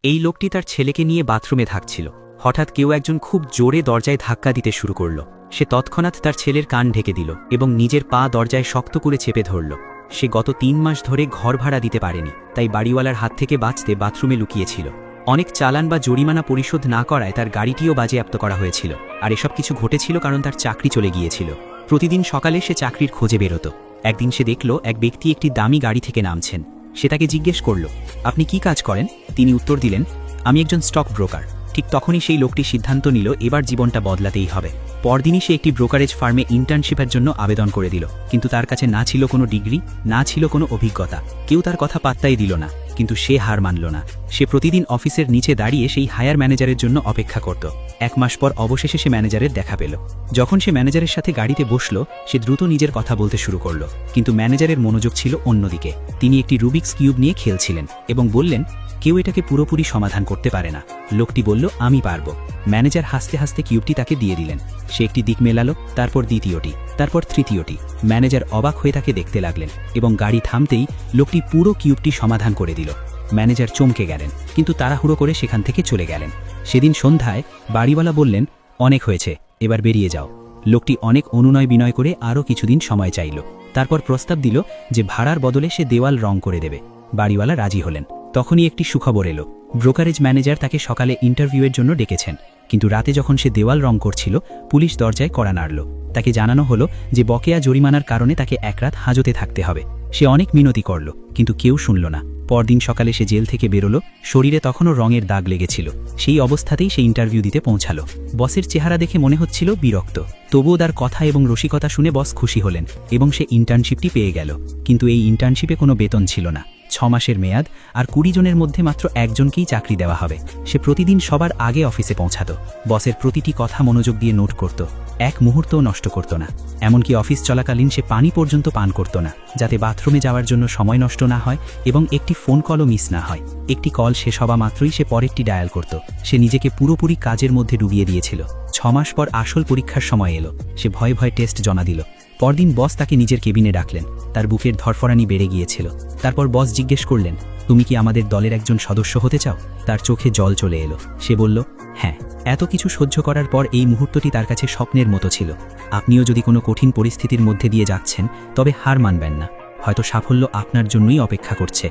এই লোকটি তার ছেলেকে নিয়ে বাথরুমে থাকছিল। হঠাৎ কেউ একজন খুব জোরে দরজায় ধাক্কা দিতে শুরু করল। সে তৎক্ষণাৎ তার ছেলের কান ঢেকে দিল এবং নিজের পা দরজায় শক্ত করে চেপে ধরল। সে গত ৩ মাস ধরে ঘর ভাড়া দিতে পারেনি, তাই বাড়িওয়ালার হাত থেকে বাঁচতে বাথরুমে লুকিয়েছিল। অনেক চালান বা জরিমানা পরিশোধ না করায় তার গাড়িটিও বাজেয়াপ্ত করা হয়েছিল। আর এসব কিছু ঘটেছিল কারণ তার চাকরি চলে গিয়েছিল। প্রতিদিন সকালে সে চাকরির খোঁজে বেরোত। একদিন সে দেখল এক ব্যক্তি একটি দামি গাড়ি থেকে নামছেন। সে তাকে জিজ্ঞেস করল, আপনি কি কাজ করেন? তিনি উত্তর দিলেন, আমি একজন স্টক ব্রোকার। ঠিক তখনই সেই লোকটি সিদ্ধান্ত নিল এবার জীবনটা বদলাতেই হবে। পরদিনই সে একটি ব্রোকারেজ ফার্মে ইন্টার্নশিপের জন্য আবেদন করে দিল। কিন্তু তার কাছে না ছিল কোনো ডিগ্রি, না ছিল কোনো অভিজ্ঞতা। কেউ তার কথা পাত্তাই দিল না, কিন্তু সে হার মানল না। সে প্রতিদিন অফিসের নিচে দাঁড়িয়ে সেই হায়ার ম্যানেজারের জন্য অপেক্ষা করত। 1 মাস পর অবশেষে সে ম্যানেজারের দেখা পেল। যখন সে ম্যানেজারের সাথে গাড়িতে বসল, সে দ্রুত নিজের কথা বলতে শুরু করল। কিন্তু ম্যানেজারের মনোযোগ ছিল অন্যদিকে। তিনি একটি রুবিক্স কিউব নিয়ে খেলছিলেন এবং বললেন, কেউ এটাকে পুরোপুরি সমাধান করতে পারে না। লোকটি বলল, আমি পারব। ম্যানেজার হাসতে হাসতে কিউবটি তাকে দিয়ে দিলেন। সে একটি দিক মেলালো, তারপর দ্বিতীয়টি, তারপর তৃতীয়টি। ম্যানেজার অবাক হয়ে তাকে দেখতে লাগলেন এবং গাড়ি থামতেই লোকটি পুরো কিউবটি সমাধান করে দিল। ম্যানেজার চমকে গেলেন, কিন্তু তাড়াহুড়ো করে সেখান থেকে চলে গেলেন। সেদিন সন্ধ্যায় বাড়িওয়ালা বললেন, অনেক হয়েছে, এবার বেরিয়ে যাও। লোকটি অনেক অনুনয় বিনয় করে আরও কিছুদিন সময় চাইল। তারপর প্রস্তাব দিল যে ভাড়ার বদলে সে দেওয়াল রং করে দেবে। বাড়িওয়ালা রাজি হলেন। তখনই একটি সুখবর এলো। ব্রোকারেজ ম্যানেজার তাকে সকালে ইন্টারভিউয়ের জন্য ডেকেছেন। কিন্তু রাতে যখন সে দেওয়াল রং করছিল, পুলিশ দরজায় কড়া নাড়ল। তাকে জানানো হলো যে বকেয়া জরিমানার কারণে তাকে 1 রাত হাজতে থাকতে হবে। সে অনেক মিনতি করল, কিন্তু কেউ শুনল না। পরদিন সকালে সে জেল থেকে বেরোলো। শরীরে তখনও রঙের দাগ লেগেছিল। সেই অবস্থাতেই সে ইন্টারভিউ দিতে পৌঁছালো। বসের চেহারা দেখে মনে হচ্ছিল বিরক্ত। তবুও তার কথা এবং রসিকতা শুনে বস খুশি হলেন এবং সে ইন্টার্নশিপটি পেয়ে গেল। কিন্তু এই ইন্টার্নশিপে কোনো বেতন ছিল না। 6 মাসের মেয়াদ, আর 20 জনের মধ্যে মাত্র একজনকেই চাকরি দেওয়া হবে। সে প্রতিদিন সবার আগে অফিসে পৌঁছাত। বসের প্রতিটি কথা মনোযোগ দিয়ে নোট করত। এক মুহূর্তও নষ্ট করত না। এমনকি অফিস চলাকালীন সে পানি পর্যন্ত পান করত না, যাতে বাথরুমে যাওয়ার জন্য সময় নষ্ট না হয় এবং একটি ফোন কলও মিস না হয়। একটি কল শেষ হওয়া মাত্রই সে পরেরটি ডায়াল করত। সে নিজেকে পুরোপুরি কাজের মধ্যে ডুবিয়ে দিয়েছিল। 6 মাস পর আসল পরীক্ষার সময় এলো। সে ভয়ে ভয়ে টেস্ট জমা দিল। পরদিন বস তাকে নিজের কেবিনে ডাকলেন। তার বুকের ধরফরানি বেড়ে গিয়েছিল। তারপর বস জিজ্ঞেস করলেন, তুমি কি আমাদের দলের একজন সদস্য হতে চাও? তার চোখে জল চলে এলো। সে বলল, হ্যাঁ। এত কিছু সহ্য করার পর এই মুহূর্তটি তার কাছে স্বপ্নের মতো ছিল। আপনিও যদি কোনো কঠিন পরিস্থিতির মধ্যে দিয়ে যাচ্ছেন, তবে হার মানবেন না। হয়তো সাফল্য আপনার জন্যই অপেক্ষা করছে।